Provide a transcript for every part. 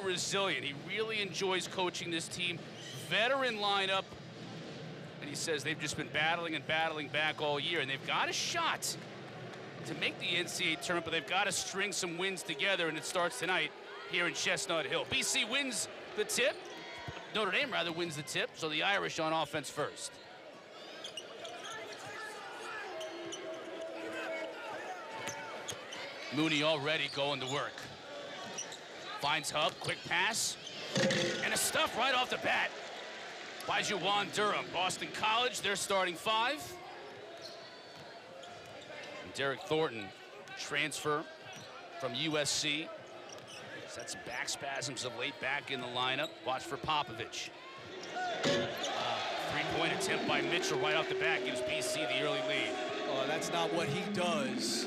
resilient. He really enjoys coaching this team. Veteran lineup. And he says they've just been battling and battling back all year, and they've got a shot to make the NCAA tournament, but they've got to string some wins together, and it starts tonight here in Chestnut Hill. BC wins the tip. Notre Dame rather wins the tip, so the Irish on offense first. Mooney already going to work. Finds Hub, quick pass, and a stuff right off the bat by Juwan Durham. Boston College, their starting five. And Derek Thornton, transfer from USC. He's had some back spasms of late, back in the lineup. Watch for Popovich. Three-point attempt by Mitchell right off the bat gives BC the early lead. Oh, that's not what he does.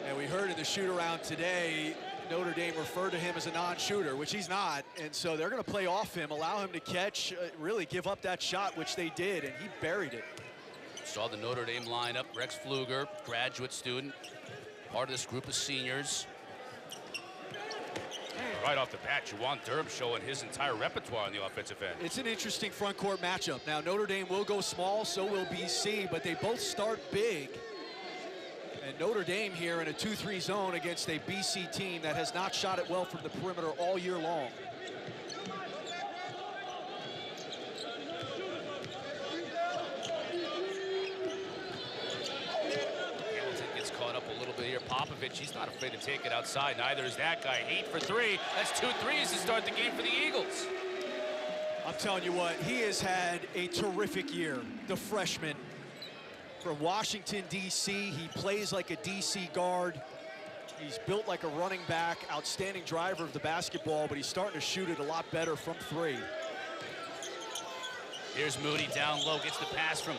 And we heard in the shoot-around today, Notre Dame referred to him as a non-shooter, which he's not. And so they're going to play off him, allow him to catch, really give up that shot, which they did, and he buried it. Saw the Notre Dame lineup. Rex Pfluger, graduate student, part of this group of seniors. Right off the bat, Juwan Durham showing his entire repertoire on the offensive end. It's an interesting front court matchup. Now, Notre Dame will go small, so will BC, but they both start big. And Notre Dame here in a 2-3 zone against a BC team that has not shot it well from the perimeter all year long. Hamilton gets caught up a little bit here. Popovich, he's not afraid to take it outside. Neither is that guy. 8 for 3. That's 2 threes to start the game for the Eagles. I'm telling you what, he has had a terrific year, the freshman. From Washington, D.C., he plays like a D.C. guard. He's built like a running back, outstanding driver of the basketball, but he's starting to shoot it a lot better from 3. Here's Mooney down low, gets the pass from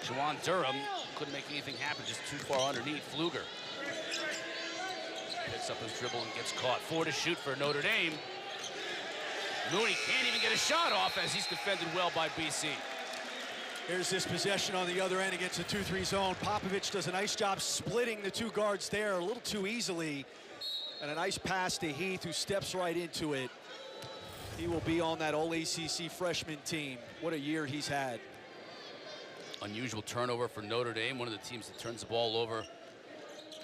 Juwan Durham. Couldn't make anything happen, just too far underneath. Pfluger picks up his dribble and gets caught. 4 to shoot for Notre Dame. Mooney can't even get a shot off as he's defended well by BC. Here's this possession on the other end against a 2-3 zone. Popovich does a nice job splitting the 2 guards there a little too easily. And a nice pass to Heath, who steps right into it. He will be on that All-ACC freshman team. What a year he's had. Unusual turnover for Notre Dame, one of the teams that turns the ball over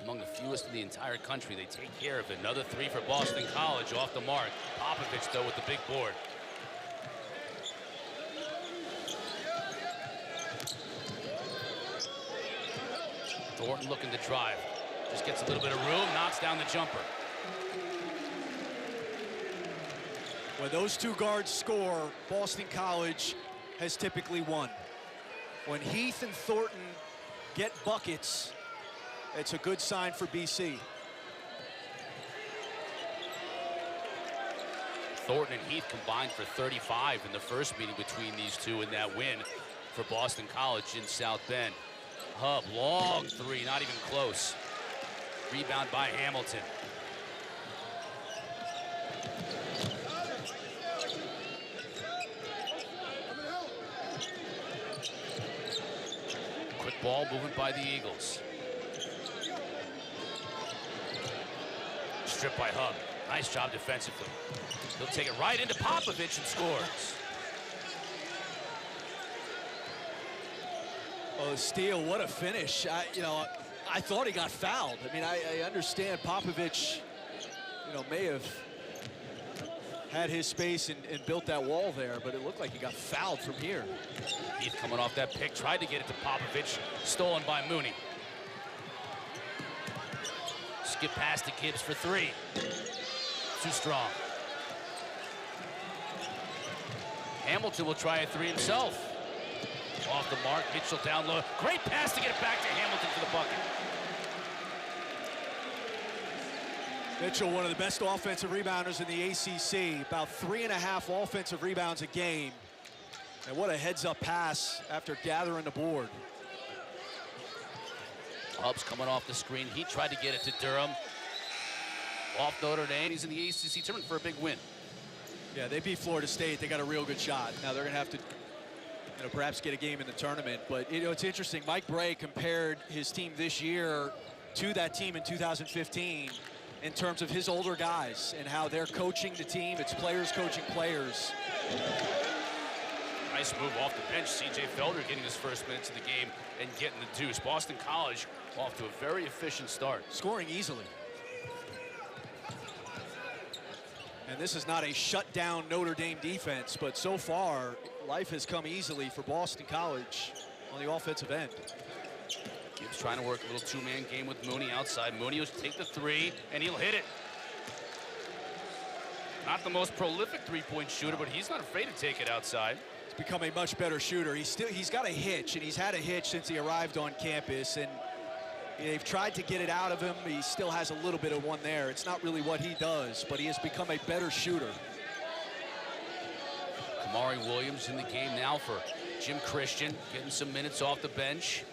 among the fewest in the entire country. They take care of it. Another 3 for Boston College, off the mark. Popovich, though, with the big board. Thornton looking to drive. Just gets a little bit of room, knocks down the jumper. When those 2 guards score, Boston College has typically won. When Heath and Thornton get buckets, it's a good sign for BC. Thornton and Heath combined for 35 in the first meeting between these two in that win for Boston College in South Bend. Hub, long 3, not even close. Rebound by Hamilton. Quick ball moving by the Eagles. Stripped by Hub. Nice job defensively. He'll take it right into Popovich and scores. Oh, steal, what a finish. I thought he got fouled. I mean, I understand Popovich, may have had his space and built that wall there, but it looked like he got fouled from here. Heath coming off that pick, tried to get it to Popovich, stolen by Mooney. Skip pass to Gibbs for 3. Too strong. Hamilton will try a 3 himself. Off the mark, Mitchell down low. Great pass to get it back to Hamilton for the bucket. Mitchell, one of the best offensive rebounders in the ACC, about 3.5 offensive rebounds a game. And what a heads-up pass after gathering the board. Hub's coming off the screen. He tried to get it to Durham. Off Notre Dame. He's in the ACC tournament for a big win. Yeah, they beat Florida State. They got a real good shot. Now they're going to have to perhaps get a game in the tournament. But, it's interesting. Mike Bray compared his team this year to that team in 2015. in terms of his older guys and how they're coaching the team. It's players coaching players. Nice move off the bench. C.J. Felder getting his first minutes of the game and getting the deuce. Boston College off to a very efficient start. Scoring easily. And this is not a shutdown Notre Dame defense, but so far, life has come easily for Boston College on the offensive end. Gibbs trying to work a little two-man game with Mooney outside. Mooney will take the three, and he'll hit it. Not the most prolific three-point shooter, but he's not afraid to take it outside. He's become a much better shooter. He's got a hitch, and he's had a hitch since he arrived on campus, and they've tried to get it out of him. He still has a little bit of one there. It's not really what he does, but he has become a better shooter. Kamari Williams in the game now for Jim Christian, getting some minutes off the bench.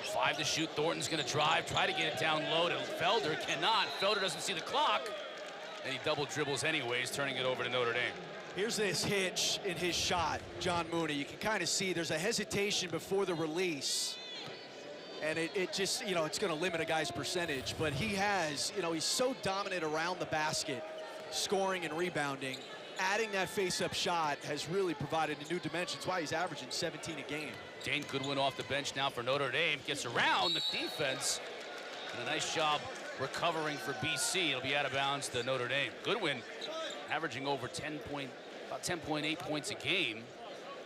5 to shoot. Thornton's going to drive, try to get it down low to Felder. Cannot. Felder doesn't see the clock, and he double dribbles anyways, turning it over to Notre Dame. Here's this hitch in his shot, John Mooney. You can kind of see there's a hesitation before the release. And it just, you know, it's going to limit a guy's percentage. But he has, you know, he's so dominant around the basket, scoring and rebounding. Adding that face-up shot has really provided a new dimension. That's why he's averaging 17 a game. Dane Goodwin off the bench now for Notre Dame. Gets around the defense. And a nice job recovering for BC. It'll be out of bounds to Notre Dame. Goodwin averaging over about 10.8 points a game,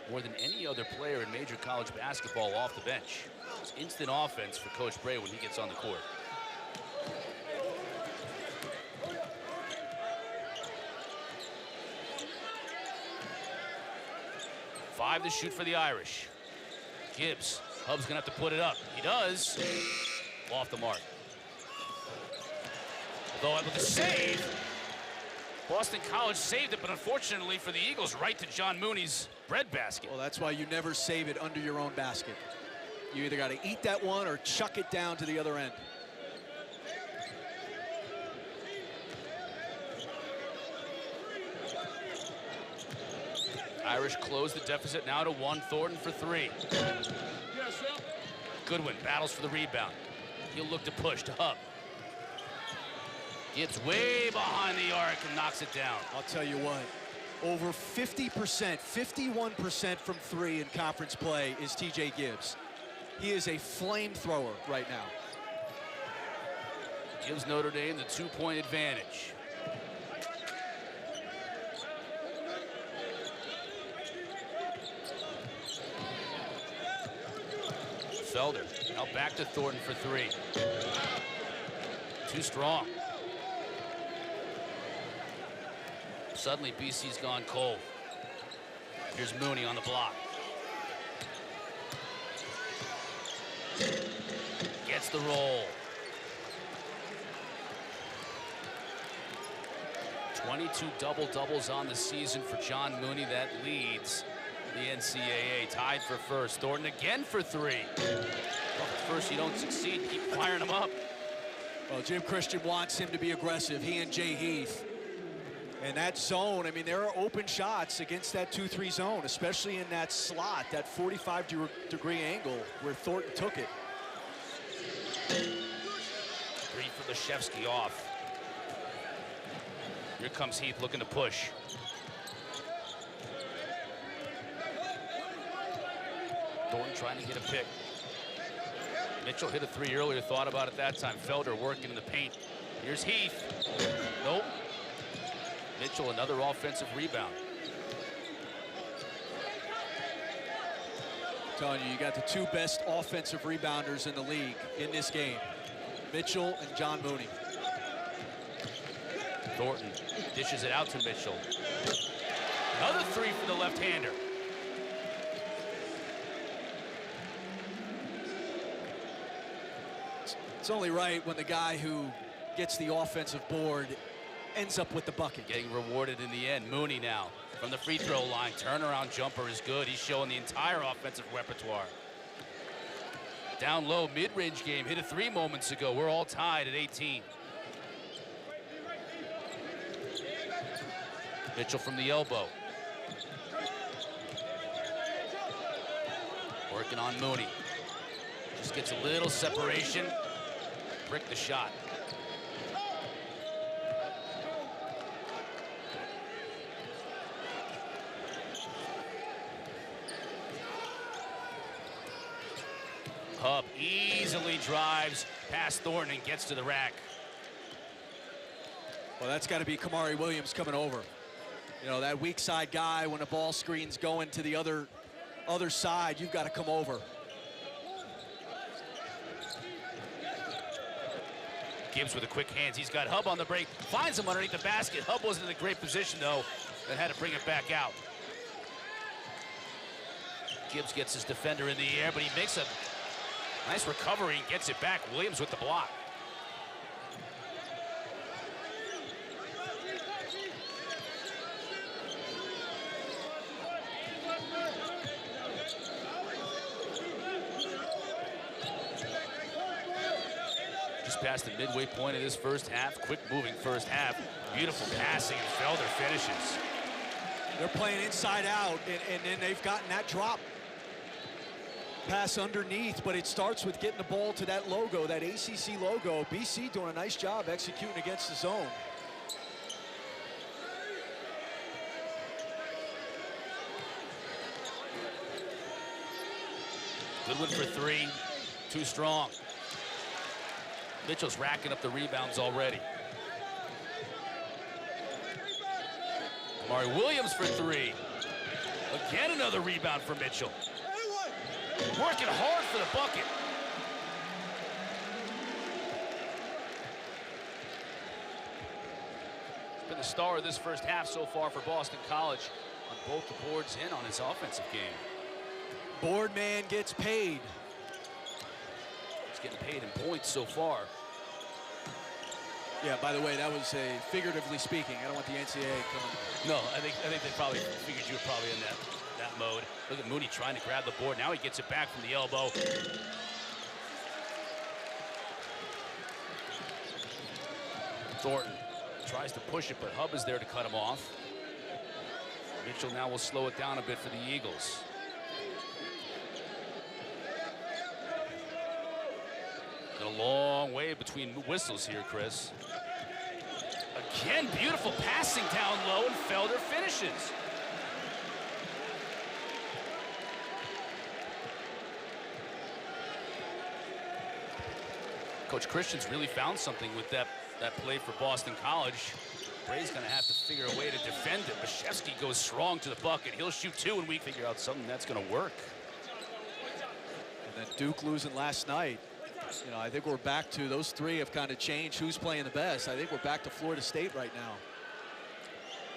more than any other player in major college basketball off the bench. It's instant offense for Coach Bray when he gets on the court. Five to shoot for the Irish. Gibbs, Hub's gonna have to put it up. He does. Off the mark. Although able to save. Boston College saved it, but unfortunately for the Eagles, right to John Mooney's breadbasket. Well, that's why you never save it under your own basket. You either got to eat that one or chuck it down to the other end. Irish close the deficit now to 1. Thornton for 3. Goodwin battles for the rebound. He'll look to push to Hub. Gibbs way behind the arc and knocks it down. I'll tell you what, over 50%, 51% from 3 in conference play is TJ Gibbs. He is a flamethrower right now. Gives Notre Dame the 2-point advantage. Felder now back to Thornton for 3. Too strong. Suddenly BC's gone cold. Here's Mooney on the block. Gets the roll. 22 double-doubles on the season for John Mooney. That leads the NCAA, tied for first. Thornton again for 3. Well, at first you don't succeed, keep firing them up. Well, Jim Christian wants him to be aggressive, he and Jay Heath. And that zone, I mean, there are open shots against that 2-3 zone, especially in that slot, that 45-degree angle where Thornton took it. 3 for Leshevsky off. Here comes Heath looking to push. Thornton trying to get a pick. Mitchell hit a 3 earlier, thought about it that time. Felder working in the paint. Here's Heath. Nope. Mitchell, another offensive rebound. I'm telling you, you got the 2 best offensive rebounders in the league in this game. Mitchell and John Mooney. Thornton dishes it out to Mitchell. Another 3 for the left-hander. It's only right when the guy who gets the offensive board ends up with the bucket. Getting rewarded in the end. Mooney now from the free throw line. Turnaround jumper is good. He's showing the entire offensive repertoire. Down low, mid-range game. Hit a 3 moments ago. We're all tied at 18. Mitchell from the elbow. Working on Mooney. Just gets a little separation. Brick the shot. Hub easily drives past Thornton and gets to the rack. Well, that's got to be Kamari Williams coming over. You know, that weak side guy, when the ball screen's going to the other side, you've got to come over. Gibbs with the quick hands. He's got Hub on the break. Finds him underneath the basket. Hub wasn't in a great position, though, and had to bring it back out. Gibbs gets his defender in the air, but he makes a nice recovery and gets it back. Williams with the block. Just past the midway point of this first half. Quick moving first half. Beautiful passing and Felder finishes. They're playing inside out, and then they've gotten that drop pass underneath, but it starts with getting the ball to that logo, that ACC logo. BC doing a nice job executing against the zone. Goodwin for three, too strong. Mitchell's racking up the rebounds already. Kamari Williams for three. Again, another rebound for Mitchell. Working hard for the bucket. He's been the star of this first half so far for Boston College on both the boards and on his offensive game. Board man gets paid. He's getting paid in points so far. Yeah, by the way, that was a figuratively speaking. I don't want the NCAA coming. No, I think they probably figured you were probably in that mode. Look at Mooney trying to grab the board. Now he gets it back from the elbow. Thornton tries to push it, but Hub is there to cut him off. Mitchell now will slow it down a bit for the Eagles. A long way between whistles here, Chris. Again, beautiful passing down low, and Felder finishes. Coach Christian's really found something with that play for Boston College. Bray's gonna have to figure a way to defend it. Mashevsky goes strong to the bucket. He'll shoot two, and we figure out something that's gonna work. And then Duke losing last night. You know, I think we're back to those three have kind of changed who's playing the best. I think we're back to Florida State right now.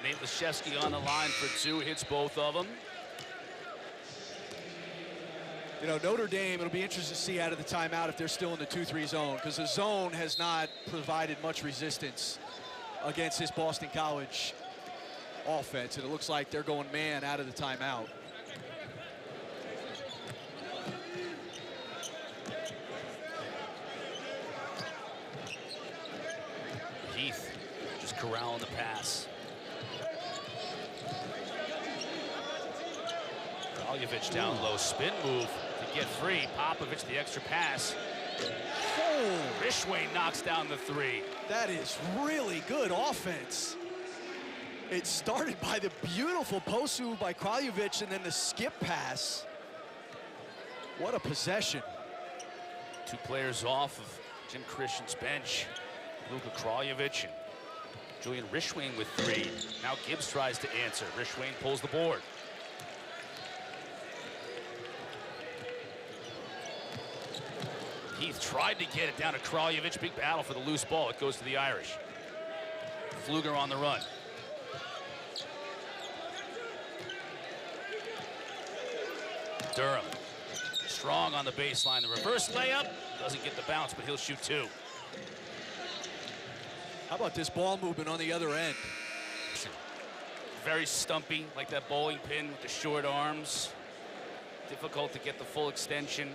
Nate Mashevsky on the line for two, hits both of them. You know, Notre Dame, it'll be interesting to see out of the timeout if they're still in the 2-3 zone, because the zone has not provided much resistance against this Boston College offense, and it looks like they're going man out of the timeout. Heath just corralling the pass. Kraljevic down low, spin move to get free. Popovich the extra pass. Oh, Rishwain knocks down the three. that is really good offense. It started by the beautiful post move by Kraljevic and then the skip pass. What a possession. Two players off of Jim Christian's bench. Luka Kraljevic and Julian Rishwain with three. Now Gibbs tries to answer. Rishwain pulls the board. Heath tried to get it down to Kraljevic. Big battle for the loose ball. It goes to the Irish. Pfluger on the run. Durham. Strong on the baseline. The reverse layup. Doesn't get the bounce, but he'll shoot two. How about this ball movement on the other end? Very stumpy, like that bowling pin with the short arms. Difficult to get the full extension.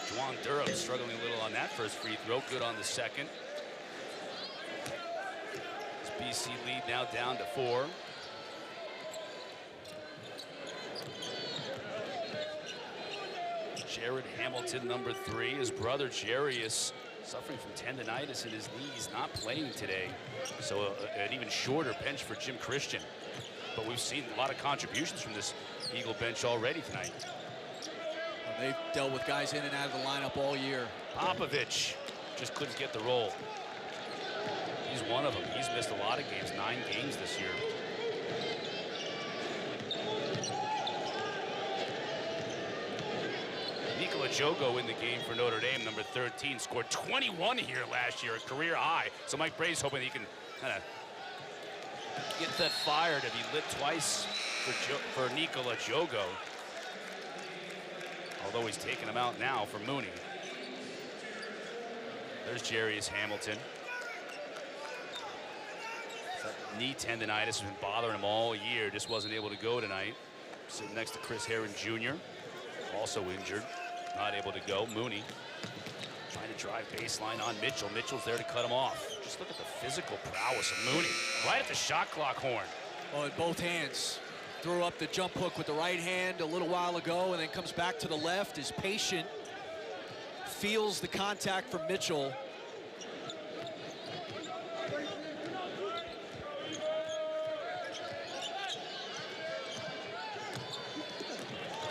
Juwan Durham struggling a little on that first free throw. Good on the second. This BC lead now down to 4. Jared Hamilton, number 3. His brother Jerry is suffering from tendonitis in his knee. He's not playing today. So an even shorter bench for Jim Christian. But we've seen a lot of contributions from this Eagle bench already tonight. Well, they've dealt with guys in and out of the lineup all year. Popovich just couldn't get the role. He's one of them. He's missed a lot of games, 9 games this year. Nikola Jogo in the game for Notre Dame, number 13, scored 21 here last year, a career high. So Mike Bray's hoping he can kind of get that fire to be lit twice for Nikola Jogo. Although he's taking him out now for Mooney. There's Jarius Hamilton. That knee tendonitis has been bothering him all year. Just wasn't able to go tonight. Sitting next to Chris Herron Jr., also injured. Not able to go. Mooney trying to drive baseline on Mitchell. Mitchell's there to cut him off. Just look at the physical prowess of Mooney. Right at the shot clock horn. Oh, in both hands. Threw up the jump hook with the right hand a little while ago and then comes back to the left, is patient, feels the contact from Mitchell.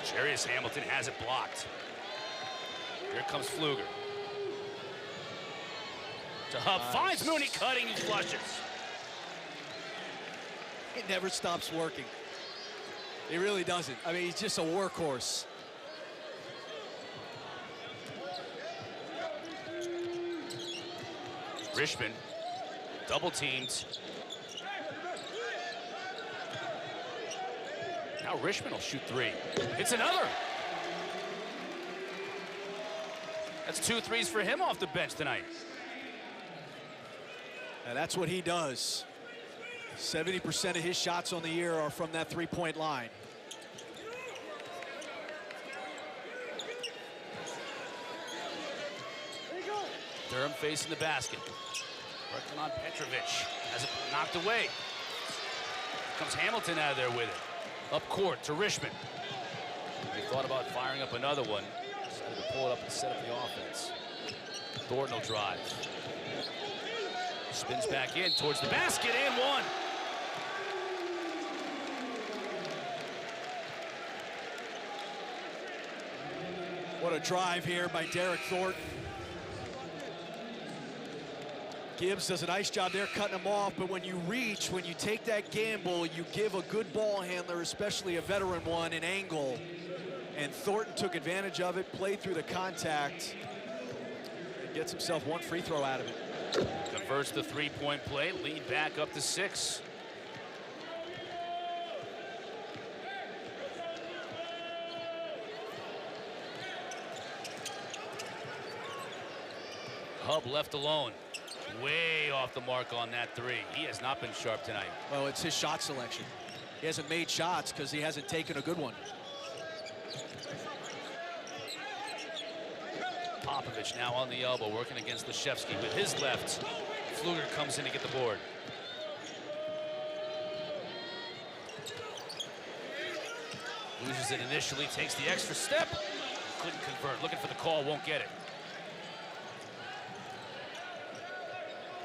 Jarius Hamilton has it blocked. Here comes Pfluger. To Hub, finds Mooney cutting, he flushes. It never stops working. He really doesn't. I mean, he's just a workhorse. Richmond, double teamed. Now Richmond will shoot 3. It's another. That's 2 threes for him off the bench tonight. And that's what he does. 70% of his shots on the year are from that three-point line. Durham facing the basket. Working on Petrovic. Has it knocked away. Comes Hamilton out of there with it. Up court to Richmond. He thought about firing up another one. Decided to pull it up and set up the offense. Thornton will drive. Spins back in towards the basket and 1. What a drive here by Derek Thornton. Gibbs does a nice job there cutting him off, but when you reach, when you take that gamble, you give a good ball handler, especially a veteran one, an angle. And Thornton took advantage of it, played through the contact, and gets himself 1 free throw out of it. Converts the 3-point play, lead back up to 6. Hub left alone. Way off the mark on that 3. He has not been sharp tonight. Well, it's his shot selection. He hasn't made shots because he hasn't taken a good one. Popovich now on the elbow, working against Leshevsky with his left. Pfluger comes in to get the board. Loses it initially, takes the extra step. Couldn't convert, looking for the call, won't get it.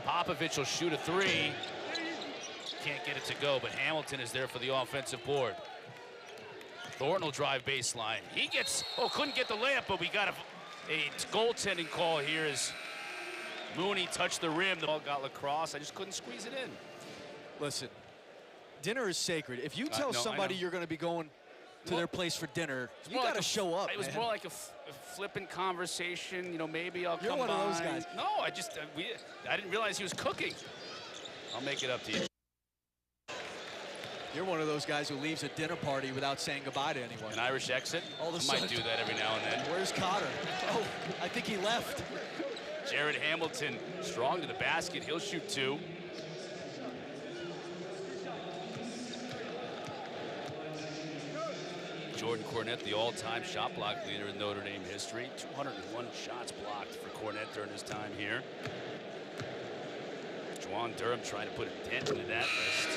Popovich will shoot a 3. Can't get it to go, but Hamilton is there for the offensive board. Thornton will drive baseline. He gets, couldn't get the layup, but we got a goaltending call here as Mooney touched the rim. The ball got lacrosse. I just couldn't squeeze it in. Listen, dinner is sacred. If you tell somebody you're going to be going to their place for dinner, you got to show up. It was more like a flippant conversation. You know, maybe I'll come by. You're one of those guys. No, I didn't realize he was cooking. I'll make it up to you. You're one of those guys who leaves a dinner party without saying goodbye to anyone. An Irish exit? All of a I sudden, might do that every now and then. Where's Cotter? Oh, I think he left. Jared Hamilton strong to the basket. He'll shoot 2. Jordan Cornette, the all-time shot block leader in Notre Dame history. 201 shots blocked for Cornette during his time here. Juwan Durham trying to put a dent into that list.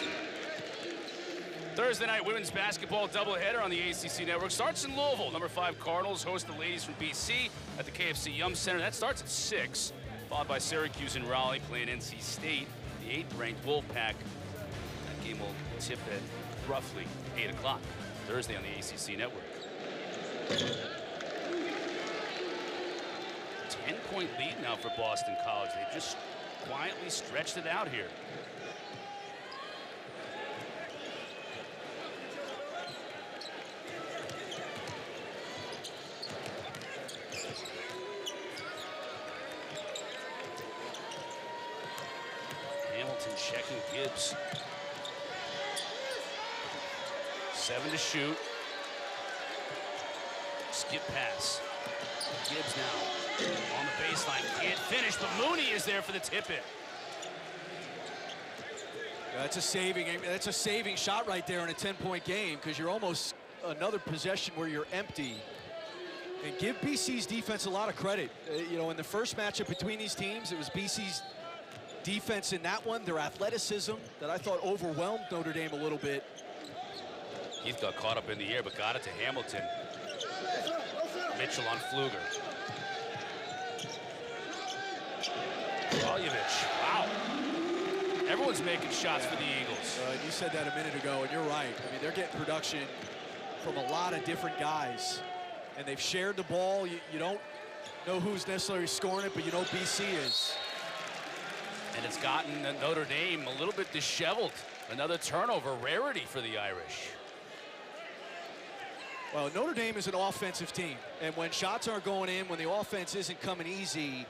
Thursday night women's basketball doubleheader on the ACC network starts in Louisville. Number 5 Cardinals host the ladies from BC at the KFC Yum Center. That starts at 6, followed by Syracuse and Raleigh playing NC State, the 8th-ranked Wolfpack. That game will tip at roughly 8 o'clock Thursday on the ACC network. 10-point lead now for Boston College. They've just quietly stretched it out here. Hamilton checking Gibbs. 7 to shoot. Skip pass. Gibbs now on the baseline. Can't finish, but Mooney is there for the tip-in. That's a saving shot right there in a 10-point game, because you're almost another possession where you're empty. And give BC's defense a lot of credit. You know, in the first matchup between these teams, it was BC's defense in that one, their athleticism that I thought overwhelmed Notre Dame a little bit. Heath got caught up in the air, but got it to Hamilton. Mitchell on Pfluger. Kraljevich, wow. Everyone's making shots for the Eagles. You said that a minute ago, and you're right. I mean, they're getting production from a lot of different guys, and they've shared the ball. You don't know who's necessarily scoring it, but you know BC is. And it's gotten Notre Dame a little bit disheveled. Another turnover, rarity for the Irish. Well, Notre Dame is an offensive team, and when shots aren't going in, when the offense isn't coming easy,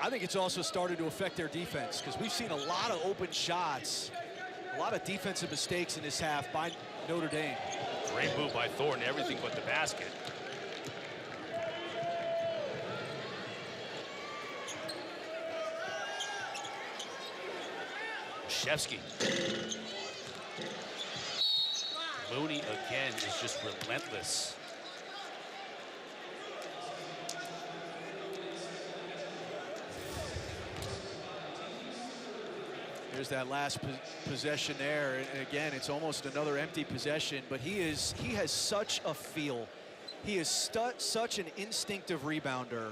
I think it's also started to affect their defense, because we've seen a lot of open shots, a lot of defensive mistakes in this half by Notre Dame. Great move by Thornton, everything but the basket. Shevsky. Mooney again is just relentless. There's that last possession there, and again, it's almost another empty possession, but he has such a feel. He is such an instinctive rebounder.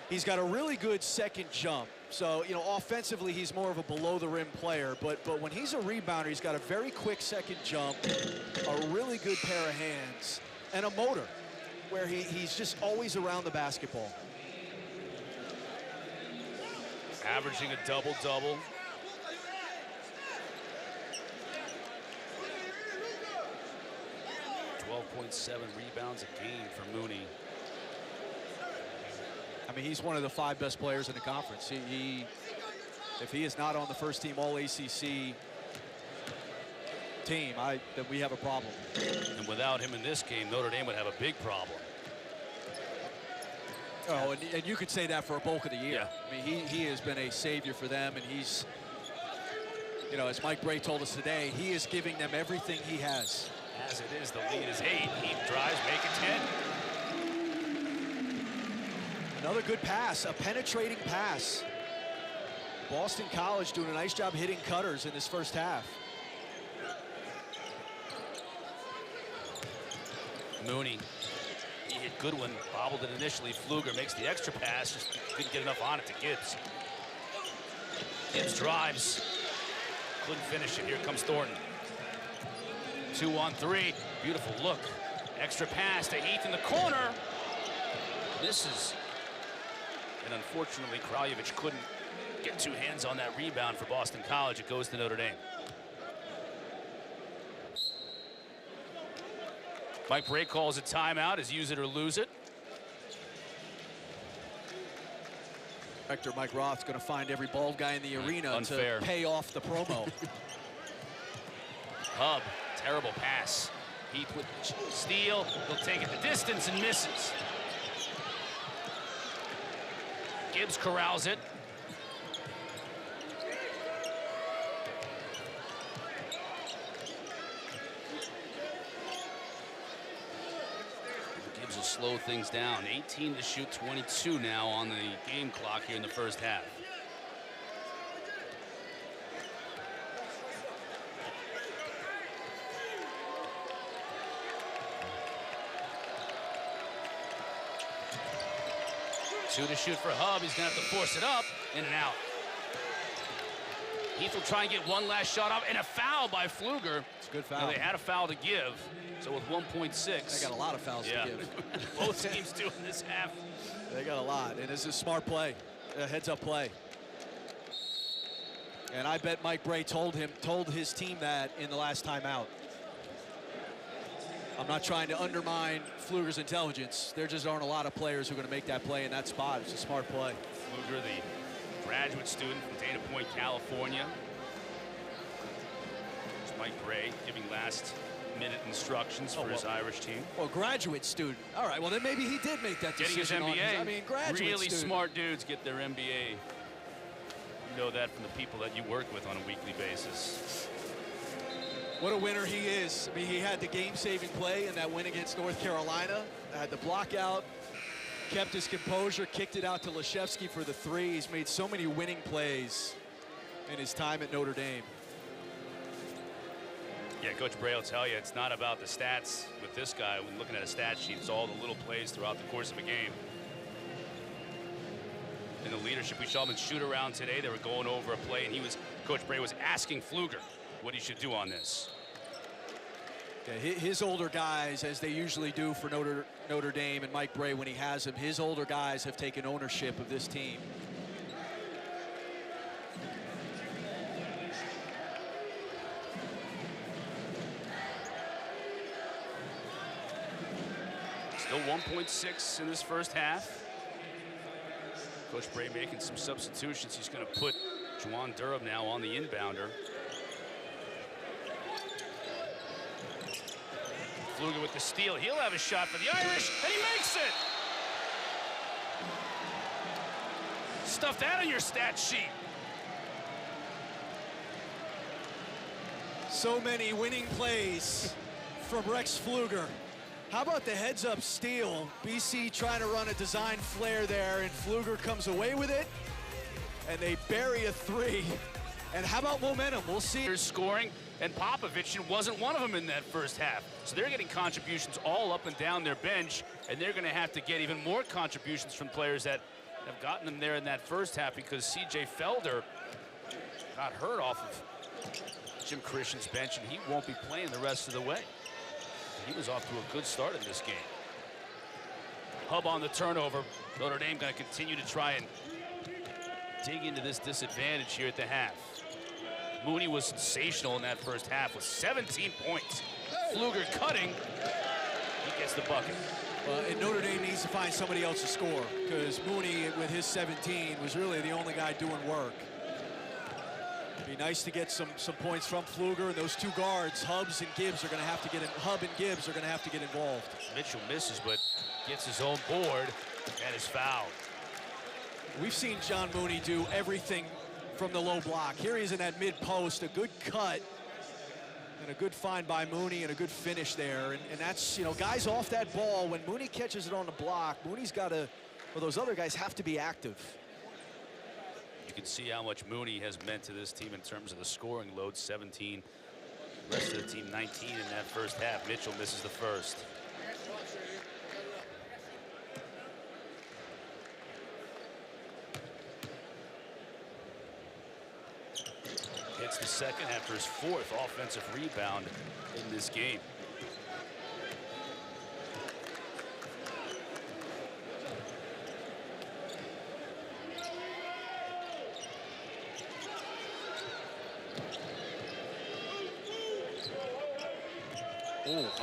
He's got a really good second jump. So, you know, offensively, he's more of a below-the-rim player, but when he's a rebounder, he's got a very quick second jump, a really good pair of hands, and a motor, where he's just always around the basketball. Averaging a double-double. .7 rebounds a game for Mooney. I mean, he's one of the 5 best players in the conference. If he is not on the first team All-ACC team, then we have a problem. And without him in this game, Notre Dame would have a big problem. Oh, and you could say that for a bulk of the year. Yeah. I mean, he has been a savior for them, and he's, you know, as Mike Bray told us today, he is giving them everything he has. As it is, the lead is 8. Heath drives, make it 10. Another good pass, a penetrating pass. Boston College doing a nice job hitting cutters in this first half. Mooney, he hit Goodwin, bobbled it initially. Pfluger makes the extra pass, just couldn't get enough on it to Gibbs. Gibbs drives, couldn't finish it. Here comes Thornton. 2-on-3, beautiful look. Extra pass to Heath in the corner. Misses. And unfortunately, Kraljevich couldn't get 2 hands on that rebound for Boston College. It goes to Notre Dame. Mike Bray calls a timeout as use it or lose it. Director Mike Roth's going to find every bald guy in the arena Unfair. to pay off the promo. Hub, terrible pass. Heath with steal. He'll take it the distance and misses. Gibbs corrals it. Gibbs will slow things down. 18 to shoot, 22 now on the game clock here in the first half. 2 to shoot for Hub. He's going to have to force it up, in and out. Heath will try and get one last shot off, and a foul by Pfluger. It's a good foul. Now, they had a foul to give, so with 1.6. They got a lot of fouls to give. Both teams doing this half. They got a lot, and it's a smart play, a heads-up play. And I bet Mike Bray told his team that in the last timeout. I'm not trying to undermine Pfluger's intelligence. There just aren't a lot of players who are going to make that play in that spot. It's a smart play. Pfluger, the graduate student from Dana Point, California. It's Mike Bray giving last-minute instructions for his Irish team. Well, graduate student. All right, well, then maybe he did make that Getting decision. Getting his MBA. I mean, graduate really student. smart dudes get their MBA. You know that from the people that you work with on a weekly basis. What a winner he is. I mean, he had the game-saving play in that win against North Carolina. Had the block out, kept his composure, kicked it out to Leshevsky for the 3. He's made so many winning plays in his time at Notre Dame. Yeah, Coach Bray will tell you it's not about the stats with this guy. When looking at a stat sheet, it's all the little plays throughout the course of a game. In the leadership, we saw him in shoot around today. They were going over a play, and Coach Bray was asking Pfluger what he should do on this. Yeah, his older guys, as they usually do for Notre Dame, and Mike Bray when he has him, his older guys have taken ownership of this team. Still 1.6 in this first half. Coach Bray making some substitutions. He's going to put Juwan Durham now on the inbounder. Pfluger with the steal. He'll have a shot for the Irish, and he makes it! Stuff that on your stat sheet. So many winning plays from Rex Pfluger. How about the heads-up steal? BC trying to run a design flare there, and Pfluger comes away with it, and they bury a 3. And how about momentum? We'll see. They're scoring, and Popovich wasn't one of them in that first half. So they're getting contributions all up and down their bench, and they're going to have to get even more contributions from players that have gotten them there in that first half because C.J. Felder got hurt off of Jim Christian's bench, and he won't be playing the rest of the way. He was off to a good start in this game. Hub on the turnover. Notre Dame going to continue to try and dig into this disadvantage here at the half. Mooney was sensational in that first half with 17 points. Pfluger cutting. He gets the bucket. And Notre Dame needs to find somebody else to score because Mooney, with his 17, was really the only guy doing work. It'd be nice to get some points from Pfluger, and those 2 guards, Hub and Gibbs, are going to have to get involved. Mitchell misses, but gets his own board and is fouled. We've seen John Mooney do everything from the low block. Here he is in that mid-post, a good cut, and a good find by Mooney, and a good finish there. And that's, you know, guys off that ball, when Mooney catches it on the block, Mooney's got to, well, those other guys have to be active. You can see how much Mooney has meant to this team in terms of the scoring load. 17, the rest of the team 19 in that first half. Mitchell misses the first. Hits the second after his 4th offensive rebound in this game.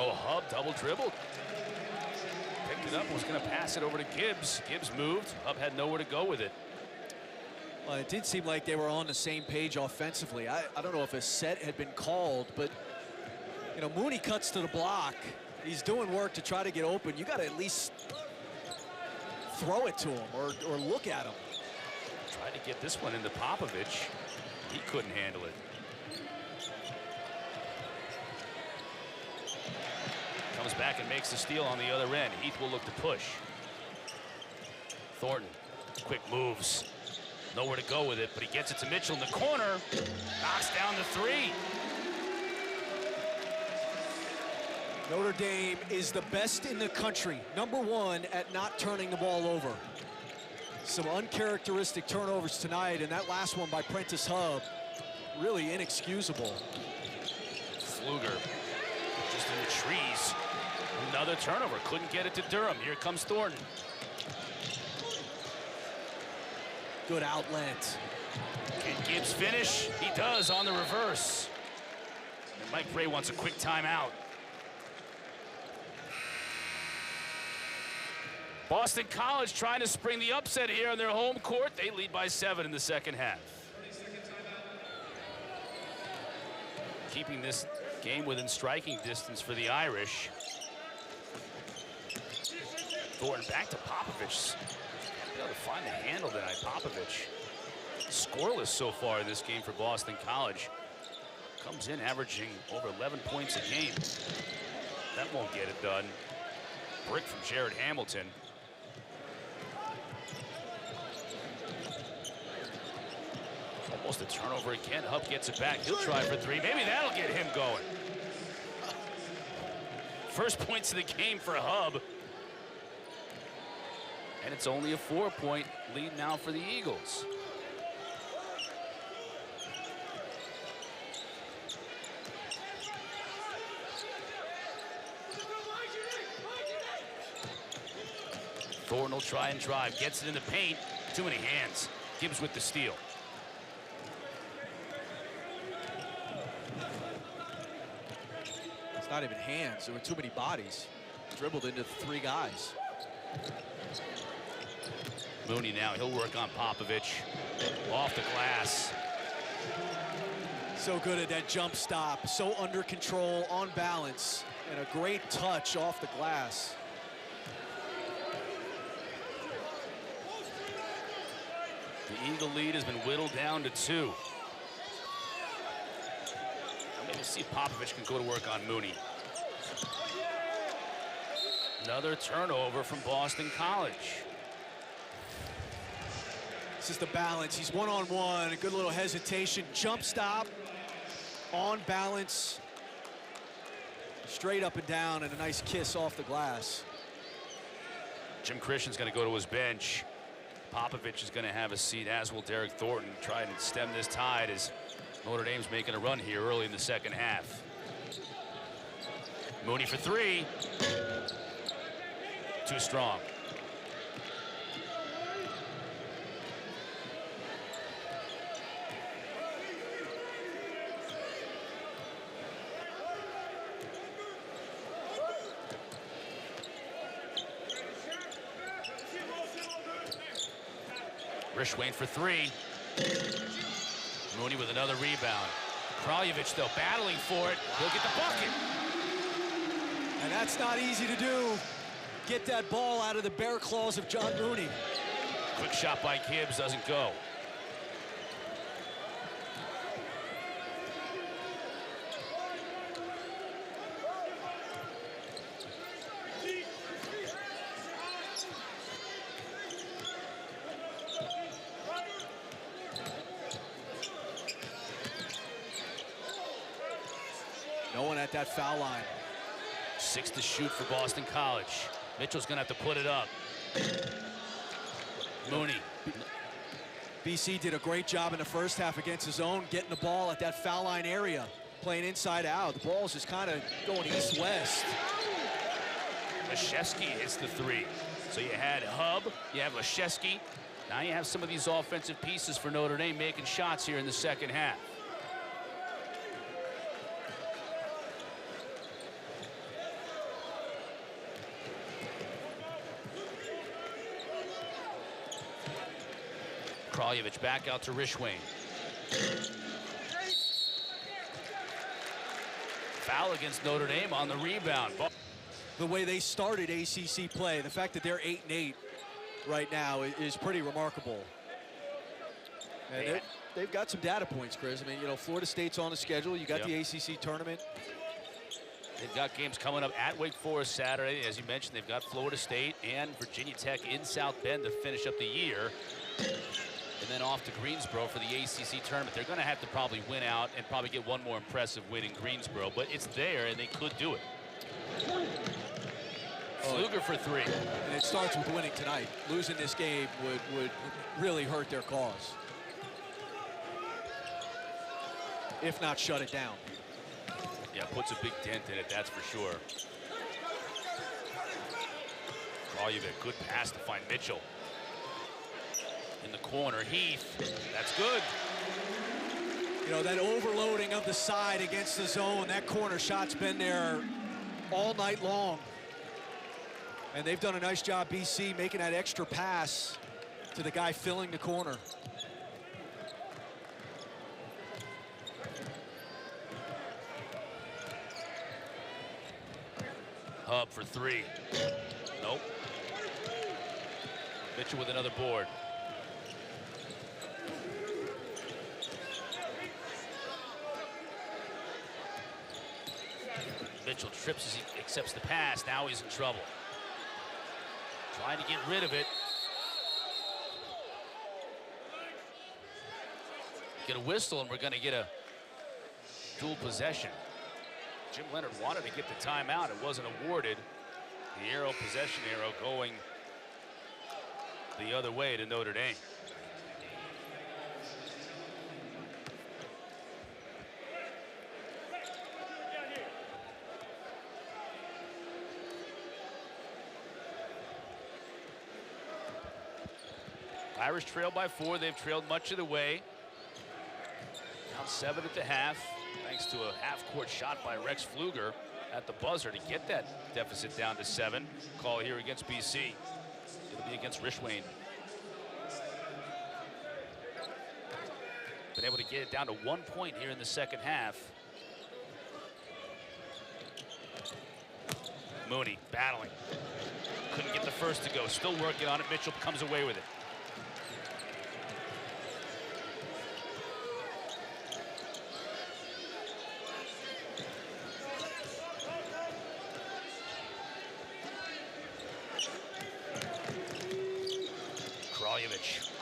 Oh, Hub double dribbled. Picked it up and was going to pass it over to Gibbs. Gibbs moved. Hub had nowhere to go with it. Well, it did seem like they were on the same page offensively. I don't know if a set had been called, but, you know, Mooney cuts to the block. He's doing work to try to get open. You got to at least throw it to him or look at him. Tried to get this one into Popovich. He couldn't handle it. Comes back and makes the steal on the other end. Heath will look to push. Thornton, quick moves. Nowhere to go with it, but he gets it to Mitchell in the corner. Knocks down the 3. Notre Dame is the best in the country, #1 at not turning the ball over. Some uncharacteristic turnovers tonight, and that last one by Prentice Hub, really inexcusable. Pfluger just in the trees. Another turnover, couldn't get it to Durham. Here comes Thornton. Good outlet. Can Gibbs finish? He does on the reverse. And Mike Bray wants a quick timeout. Boston College trying to spring the upset here on their home court. They lead by 7 in the second half. Keeping this game within striking distance for the Irish. Thornton back to Popovich. Able to find the handle tonight, Popovich. Scoreless so far in this game for Boston College. Comes in averaging over 11 points a game. That won't get it done. Brick from Jared Hamilton. Almost a turnover again. Hub gets it back. He'll try for 3. Maybe that'll get him going. First points of the game for Hub. And it's only a 4-point lead now for the Eagles. Thornton will try and drive. Gets it in the paint. Too many hands. Gibbs with the steal. It's not even hands. There were too many bodies. Dribbled into 3 guys. Mooney now, he'll work on Popovich. Off the glass. So good at that jump stop. So under control, on balance, and a great touch off the glass. The Eagle lead has been whittled down to 2. Now maybe see if Popovich can go to work on Mooney. Another turnover from Boston College. This is the balance. He's one-on-one, a good little hesitation. Jump stop, on balance, straight up and down, and a nice kiss off the glass. Jim Christian's going to go to his bench. Popovich is going to have a seat, as will Derek Thornton, trying to stem this tide as Notre Dame's making a run here early in the second half. Mooney for 3. Too strong. Rishwain for 3. Mooney with another rebound. Kraljevic, though, battling for it. He'll get the bucket. And that's not easy to do. Get that ball out of the bear claws of John Mooney. Quick shot by Gibbs, doesn't go. No one at that foul line. 6 to shoot for Boston College. Mitchell's gonna have to put it up. Mooney. BC did a great job in the first half against his own, getting the ball at that foul line area, playing inside out. The ball's just kind of going east-west. Leszewski hits the 3. So you had Hub, you have Leszewski. Now you have some of these offensive pieces for Notre Dame making shots here in the second half. Kraljevic back out to Rishwain. Foul against Notre Dame on the rebound. The way they started ACC play, the fact that they're 8-8 right now is pretty remarkable. And they've got some data points, Chris. I mean, you know, Florida State's on the schedule. You got the ACC tournament. They've got games coming up at Wake Forest Saturday. As you mentioned, they've got Florida State and Virginia Tech in South Bend to finish up the year. And then off to Greensboro for the ACC tournament. They're going to have to probably win out and probably get one more impressive win in Greensboro. But it's there, and they could do it. Pfluger for three. And it starts with winning tonight. Losing this game would really hurt their cause, if not shut it down. Yeah, puts a big dent in it, that's for sure. Kraljevic, good pass to find Mitchell. In the corner, Heath, that's good. You know, that overloading of the side against the zone, that corner shot's been there all night long. And they've done a nice job, BC, making that extra pass to the guy filling the corner. Hub for three. Nope. Mitchell with another board. Mitchell trips as he accepts the pass. Now he's in trouble. Trying to get rid of it. Get a whistle, and we're going to get a dual possession. Jim Leonard wanted to get the timeout. It wasn't awarded. The arrow, possession arrow, going the other way to Notre Dame. Irish trail by 4. They've trailed much of the way. Down 7 at the half, thanks to a half-court shot by Rex Pfluger at the buzzer to get that deficit down to 7. Call here against BC. It'll be against Rishwain. Been able to get it down to 1 point here in the second half. Mooney battling. Couldn't get the first to go. Still working on it. Mitchell comes away with it.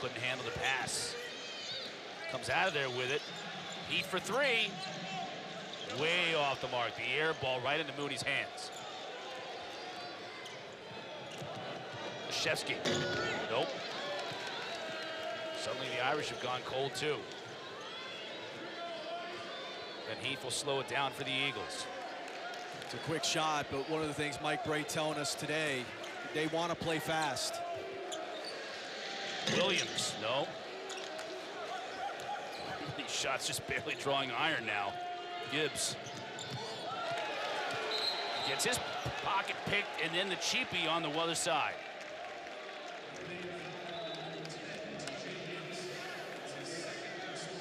Couldn't handle the pass. Comes out of there with it. Heat for 3. Way off the mark. The air ball right into Mooney's hands. Krzyzewski. Nope. Suddenly the Irish have gone cold too. And Heath will slow it down for the Eagles. It's a quick shot, but one of the things Mike Bray telling us today, they want to play fast. Williams, no. These shots just barely drawing iron now. Gibbs gets his pocket picked, and then the cheapie on the other side.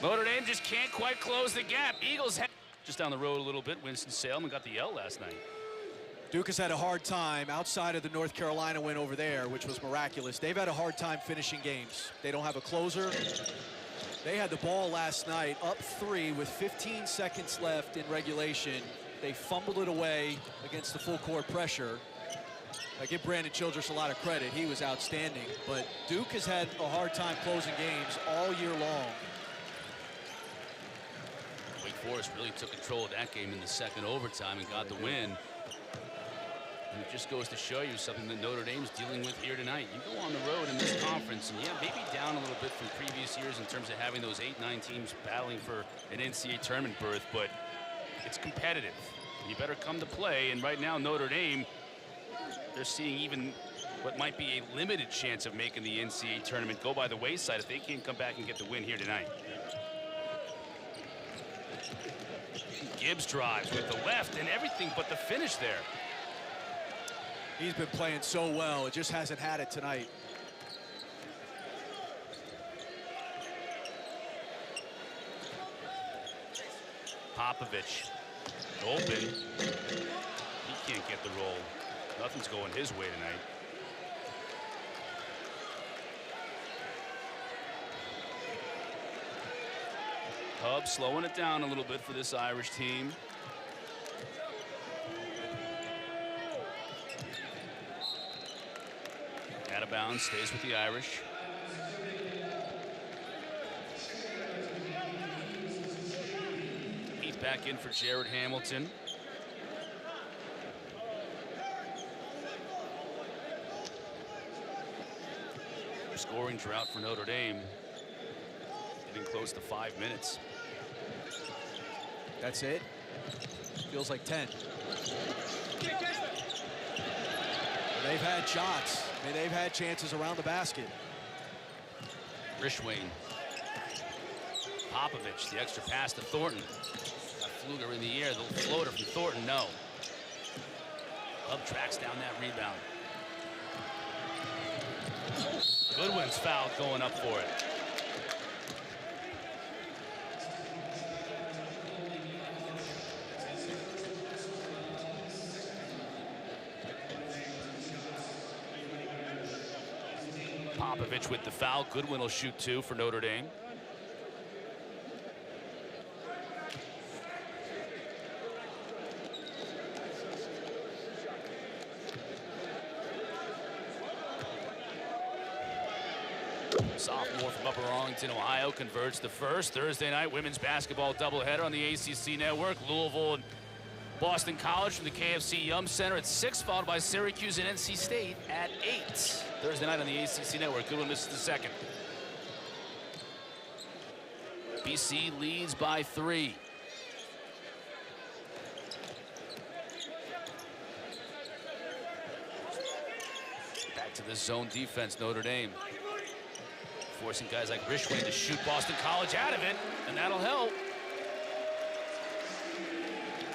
Notre Dame just can't quite close the gap. Eagles just down the road a little bit. Winston-Salem got the L last night. Duke has had a hard time outside of the North Carolina win over there, which was miraculous. They've had a hard time finishing games. They don't have a closer. They had the ball last night, up 3 with 15 seconds left in regulation. They fumbled it away against the full court pressure. I give Brandon Childress a lot of credit. He was outstanding. But Duke has had a hard time closing games all year long. Wake Forest really took control of that game in the second overtime and got the win. And it just goes to show you something that Notre Dame's dealing with here tonight. You go on the road in this conference, and yeah, maybe down a little bit from previous years in terms of having those 8-9 teams battling for an NCAA tournament berth, but it's competitive. You better come to play, and right now Notre Dame, they're seeing even what might be a limited chance of making the NCAA tournament go by the wayside if they can't come back and get the win here tonight. Gibbs drives with the left and everything but the finish there. He's been playing so well. It just hasn't had it tonight. Popovich open. He can't get the roll. Nothing's going his way tonight. Hub slowing it down a little bit for this Irish team. Out of bounds, stays with the Irish. Heath back in for Jared Hamilton. Scoring drought for Notre Dame. Getting close to 5 minutes. That's it. Feels like 10. They've had shots. I mean, they've had chances around the basket. Rishwain. Popovich, the extra pass to Thornton. Got Pfluger in the air, the floater from Thornton, no. Hub tracks down that rebound. Goodwin's fouled going up for it. Popovich with the foul. Goodwin will shoot 2 for Notre Dame. Sophomore from Upper Arlington, Ohio, converts the first. Thursday night women's basketball doubleheader on the ACC network. Louisville and Boston College from the KFC Yum Center at 6, followed by Syracuse and NC State at 8. Thursday night on the ACC network. Goodwin misses the second. BC leads by 3. Back to the zone defense, Notre Dame. Forcing guys like Rishwain to shoot Boston College out of it, and that'll help.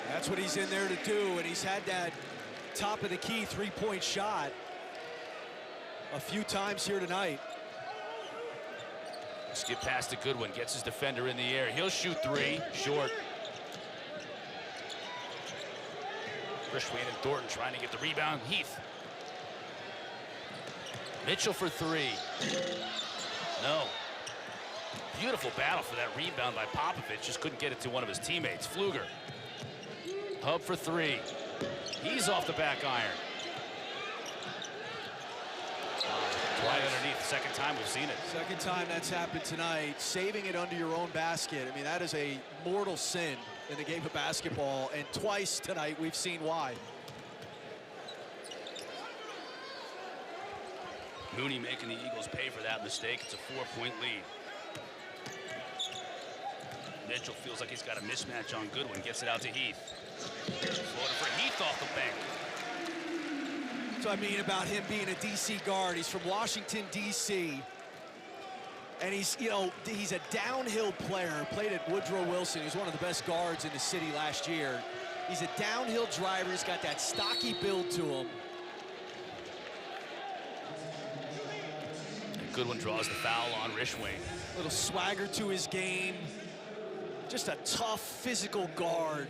That's what he's in there to do, and he's had that top of the key three-point shot a few times here tonight. Skip pass to Goodwin, gets his defender in the air. He'll shoot 3, short. Rishwain and Thornton trying to get the rebound. Heath. Mitchell for 3. No. Beautiful battle for that rebound by Popovich. Just couldn't get it to one of his teammates. Pfluger. Hub for 3. He's off the back iron. Right underneath. Second time we've seen it. Second time that's happened tonight. Saving it under your own basket. I mean, that is a mortal sin in the game of basketball. And twice tonight we've seen why. Mooney making the Eagles pay for that mistake. It's a 4-point lead. Mitchell feels like he's got a mismatch on Goodwin. Gets it out to Heath. Floater for Heath off the bank. So I mean about him being a DC guard. He's from Washington, DC. And he's, you know, he's a downhill player. Played at Woodrow Wilson. He was one of the best guards in the city last year. He's a downhill driver. He's got that stocky build to him. Goodwin draws the foul on Rishwain. Little swagger to his game. Just a tough physical guard.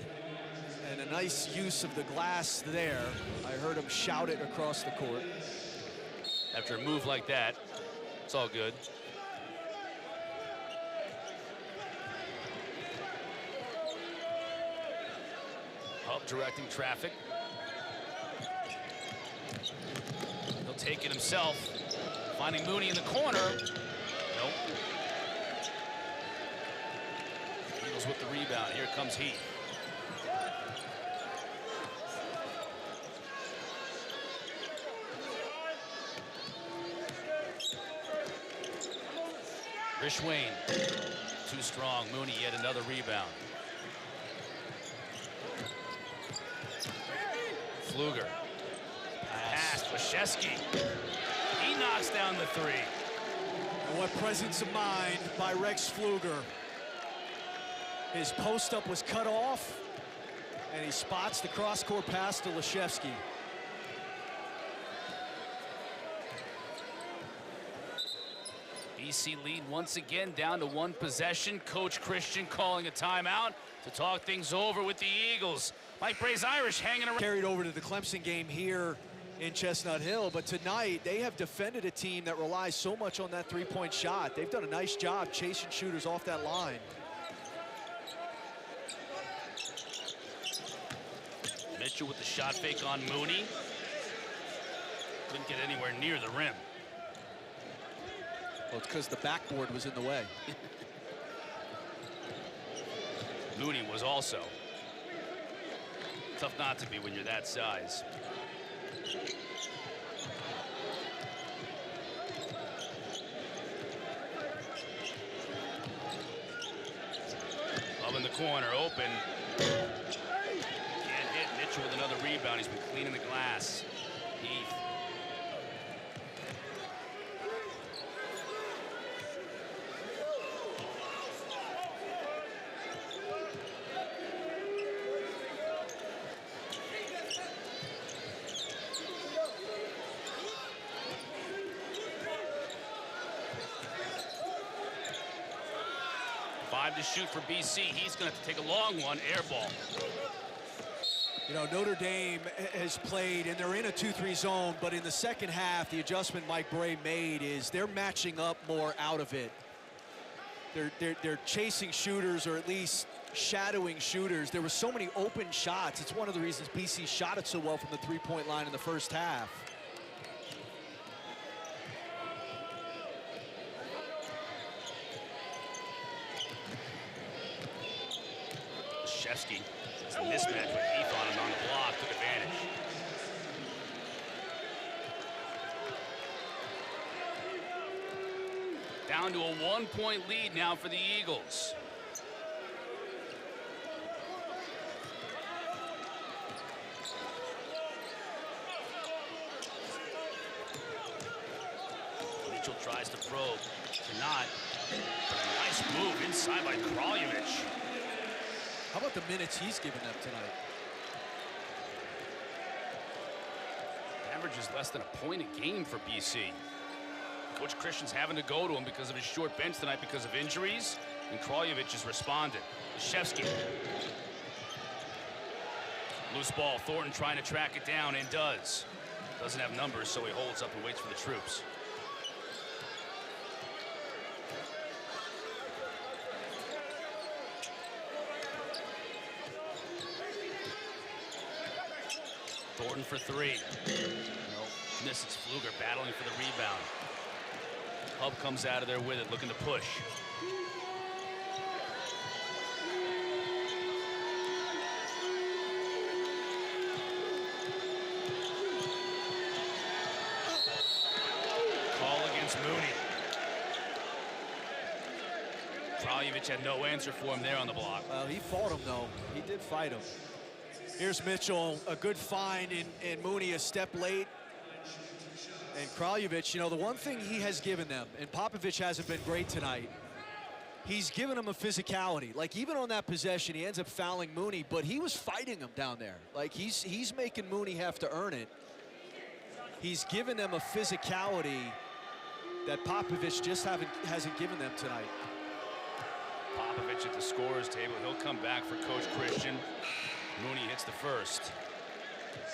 And a nice use of the glass there. I heard him shout it across the court. After a move like that, it's all good. Hub directing traffic. He'll take it himself. Finding Mooney in the corner. Nope. Eagles with the rebound. Here comes Heath. Rishwain. Too strong. Mooney yet another rebound. Pfluger. Pass. Washewski. He knocks down the 3. And what presence of mind by Rex Pfluger. His post-up was cut off, and he spots the cross-court pass to Washewski. BC lead once again down to 1 possession. Coach Christian calling a timeout to talk things over with the Eagles. Mike Bray's Irish hanging around. Carried over to the Clemson game here in Chestnut Hill, but tonight they have defended a team that relies so much on that three-point shot. They've done a nice job chasing shooters off that line. Mitchell with the shot fake on Mooney. Couldn't get anywhere near the rim. Well, it's because the backboard was in the way. Mooney was also. Tough not to be when you're that size. in the corner, open. Can't hit. Mitchell with another rebound. He's been cleaning the glass. Heath. Five to shoot for BC. He's going to have to take a long one. Air ball. You know, Notre Dame has played, and they're in a 2-3 zone, but in the second half, the adjustment Mike Bray made is they're matching up more out of it. They're chasing shooters, or at least shadowing shooters. There were so many open shots. It's one of the reasons BC shot it so well from the three-point line in the first half. Chestnut. It's a mismatch with Heath on him on the block. Took advantage. Down to a 1-point lead now for the Eagles. Mitchell tries to probe. Cannot. But a nice move inside by Kraljevic. How about the minutes he's given them tonight? Averages less than a point a game for BC. Coach Christian's having to go to him because of his short bench tonight because of injuries, and Kraljevic has responded. Shevsky. Loose ball. Thornton trying to track it down, and does. Doesn't have numbers, so he holds up and waits for the troops. Thornton for three. Nope. Misses. Pfluger battling for the rebound. Hub comes out of there with it, looking to push. Call against Mooney. Kraljevic had no answer for him there on the block. Well, he fought him, though. He did fight him. Here's Mitchell, a good find, and Mooney a step late. And Kraljevic, you know, the one thing he has given them, and Popovich hasn't been great tonight, he's given him a physicality. Like, even on that possession, he ends up fouling Mooney, but he was fighting him down there. Like, he's making Mooney have to earn it. He's given them a physicality that Popovich just hasn't given them tonight. Popovich at the scorer's table. He'll come back for Coach Christian. Mooney hits the first.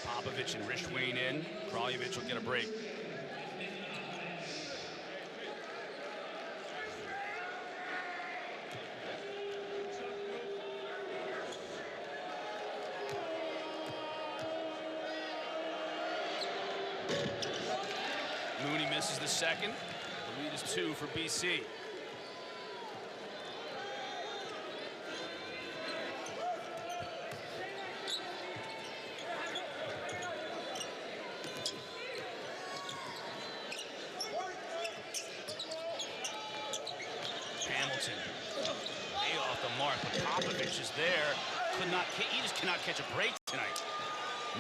Popovich and Rishwain in. Kraljevic will get a break. Mooney misses the second. The lead is 2 for BC. Way off the mark, but Popovich is there. He just cannot catch a break tonight.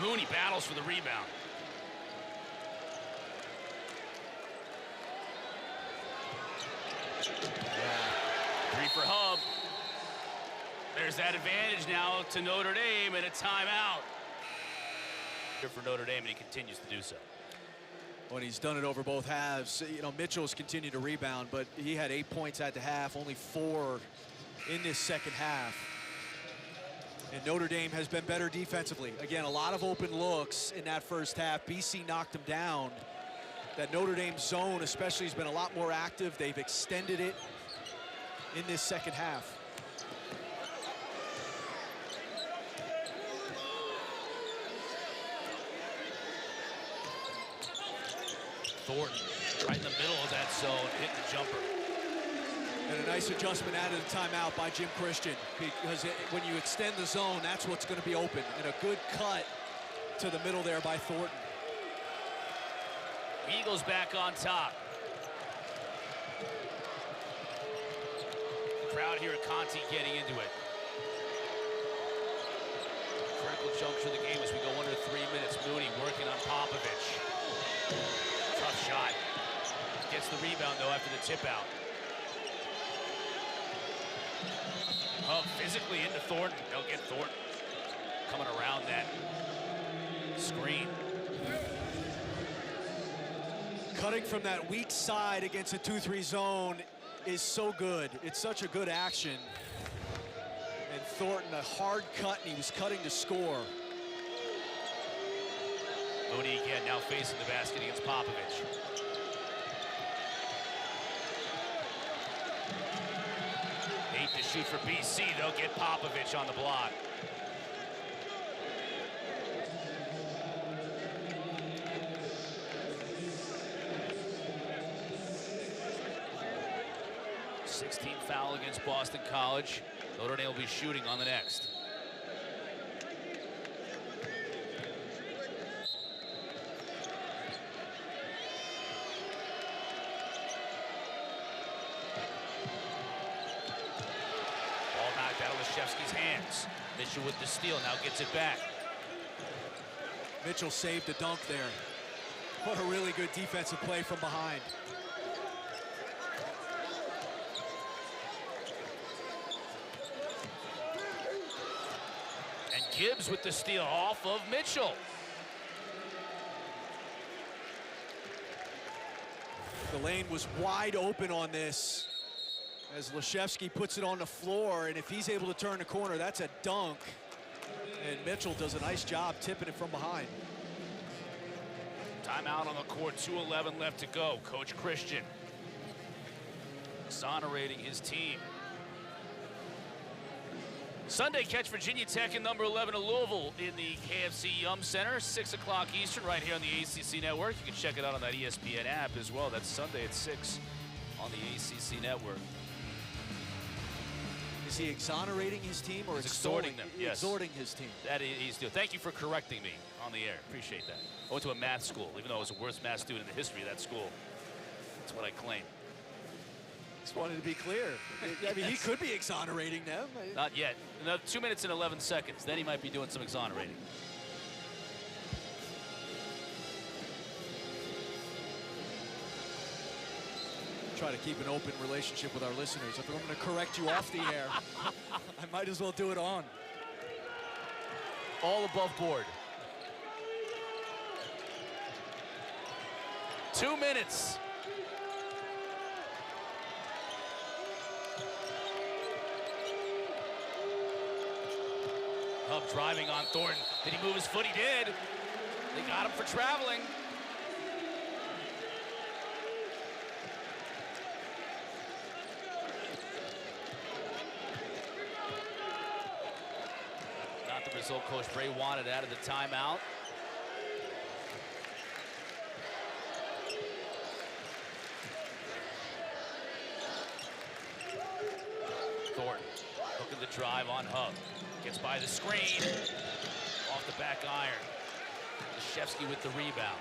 Mooney battles for the rebound. Three for Hub. There's that advantage now to Notre Dame, and a timeout. Here for Notre Dame, and he continues to do so. When he's done it over both halves, you know, Mitchell's continued to rebound, but he had 8 points at the half, only 4 in this second half. And Notre Dame has been better defensively. Again, a lot of open looks in that first half. BC knocked them down. That Notre Dame zone especially has been a lot more active. They've extended it in this second half. Thornton right in the middle of that zone, hitting the jumper. And a nice adjustment out of the timeout by Jim Christian, because when you extend the zone, that's what's going to be open. And a good cut to the middle there by Thornton. Eagles back on top. Crowd here at Conti getting into it. critical juncture of the game as we go under 3 minutes. Mooney working on Popovich. Tough shot. Gets the rebound, though, after the tip out. Physically into Thornton. They'll get Thornton coming around that screen. Cutting from that weak side against a 2-3 zone is so good. It's such a good action. And Thornton, a hard cut, and he was cutting to score. Mooney again, now facing the basket against Popovich. To shoot for BC, they'll get Popovich on the block. Sixteenth foul against Boston College. Notre Dame will be shooting on the next. Chevsky's hands. Mitchell with the steal, now gets it back. Mitchell saved the dunk there. What a really good defensive play from behind. And Gibbs with the steal off of Mitchell. The lane was wide open on this, as Leshevsky puts it on the floor, and if he's able to turn the corner, that's a dunk. And Mitchell does a nice job tipping it from behind. Timeout on the court, 2:11 left to go. Coach Christian exonerating his team. Sunday, catch Virginia Tech in number 11 of Louisville in the KFC Yum Center, 6 o'clock Eastern, right here on the ACC Network. You can check it out on that ESPN app as well. That's Sunday at 6 on the ACC Network. Is he exonerating his team or exhorting them? Yes. Exhorting his team. That he's doing. Thank you for correcting me on the air. Appreciate that. I went to a math school, even though I was the worst math student in the history of that school. That's what I claim. Just wanted to be clear. I mean, he could be exonerating them. Not yet. Another 2 minutes and 11 seconds. Then he might be doing some exonerating. Try to keep an open relationship with our listeners. If I'm going to correct you off the air, I might as well do it on. All above board. 2 minutes. Hub driving on Thornton. Did he move his foot? He did. They got him for traveling. Not the result Coach Bray wanted out of the timeout. Thornton looking to drive on Hub. Gets by the screen, off the back iron. Leshevsky with the rebound.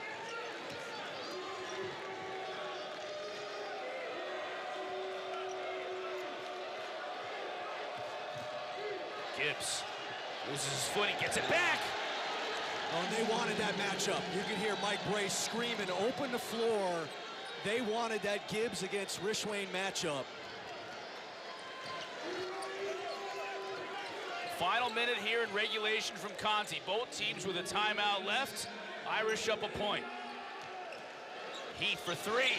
Gibbs loses his foot, he gets it back. Oh, and they wanted that matchup. You can hear Mike Bray screaming, open the floor. They wanted that Gibbs against Rishwain matchup. Final minute here in regulation from Conti. Both teams with a timeout left. Irish up a point. Heath for three.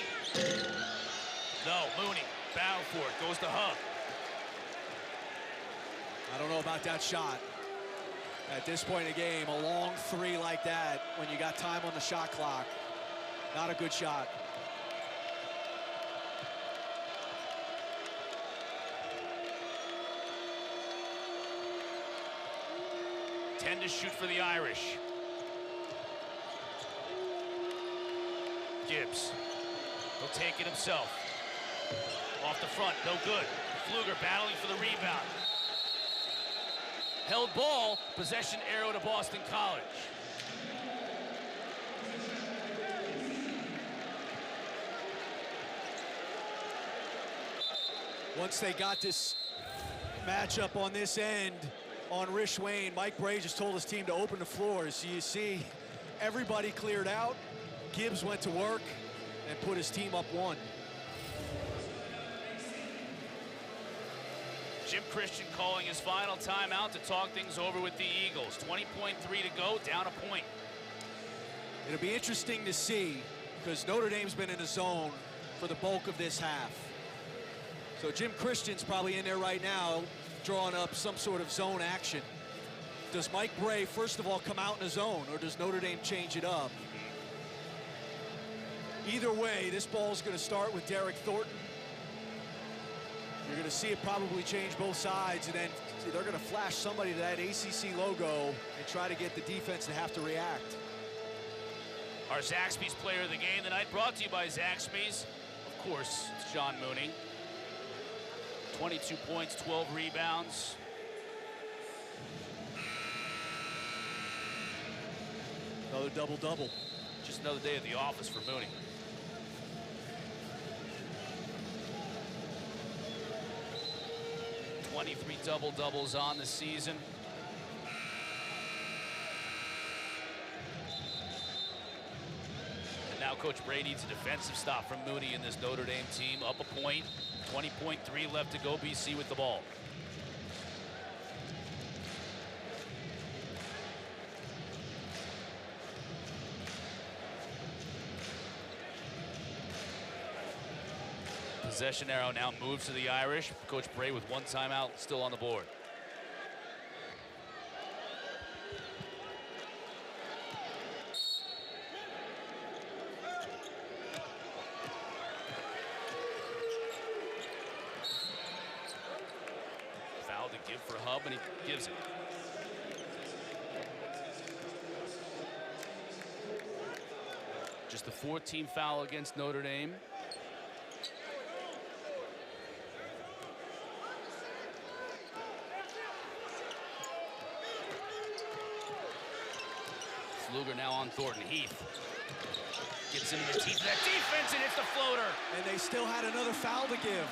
No, Mooney, battle for it, goes to Hub. I don't know about that shot. At this point in the game, a long three like that, when you got time on the shot clock, not a good shot. To shoot for the Irish. Gibbs, he'll take it himself. Off the front, no good. Pfluger battling for the rebound. Held ball, possession arrow to Boston College. Once they got this matchup on this end, on Rich Wayne. Mike Bray just told his team to open the floors. So you see everybody cleared out. Gibbs went to work and put his team up 1. Jim Christian calling his final timeout to talk things over with the Eagles. 20.3 to go, down a point. It'll be interesting to see because Notre Dame's been in a zone for the bulk of this half. So Jim Christian's probably in there right now drawing up some sort of zone action. Does Mike Bray, first of all, come out in a zone, or does Notre Dame change it up? Either way, this ball's going to start with Derek Thornton. You're going to see it probably change both sides, and then they're going to flash somebody to that ACC logo and try to get the defense to have to react. Our Zaxby's player of the game tonight brought to you by Zaxby's. Of course, it's John Mooney. 22 points, 12 rebounds. Another double-double. Just another day at the office for Mooney. '23 double-doubles on the season. And now Coach Bray needs a defensive stop from Mooney in this Notre Dame team. Up a point, 20.3 left to go. BC with the ball. Possession arrow now moves to the Irish. Coach Bray with 1 timeout still on the board. Foul to give for Hub, and he gives it. Just the 4th-team foul against Notre Dame. Luger now on Thornton. Heath gets into the teeth of that defense and hits the floater. And they still had another foul to give.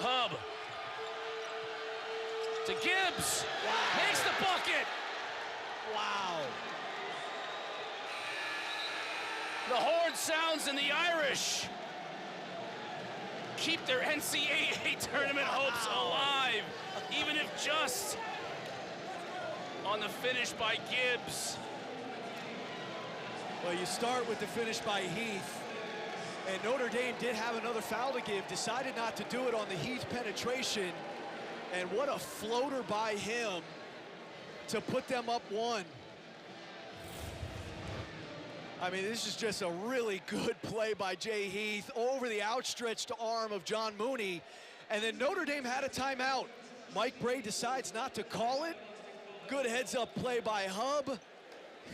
Hub to Gibbs. Wow. Makes the bucket. Wow. The horn sounds and the Irish keep their NCAA tournament hopes alive, even if just on the finish by Gibbs. Well, you start with the finish by Heath, and Notre Dame did have another foul to give, decided not to do it on the Heath penetration, and what a floater by him to put them up 1. I mean, this is just a really good play by Jay Heath over the outstretched arm of John Mooney, and then Notre Dame had a timeout. Mike Bray decides not to call it. Good heads-up play by Hub,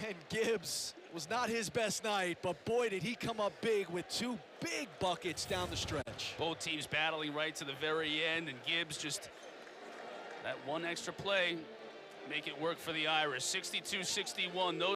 and Gibbs was not his best night, but boy, did he come up big with 2 big buckets down the stretch. Both teams battling right to the very end, and Gibbs just that 1 extra play make it work for the Irish. 62-61.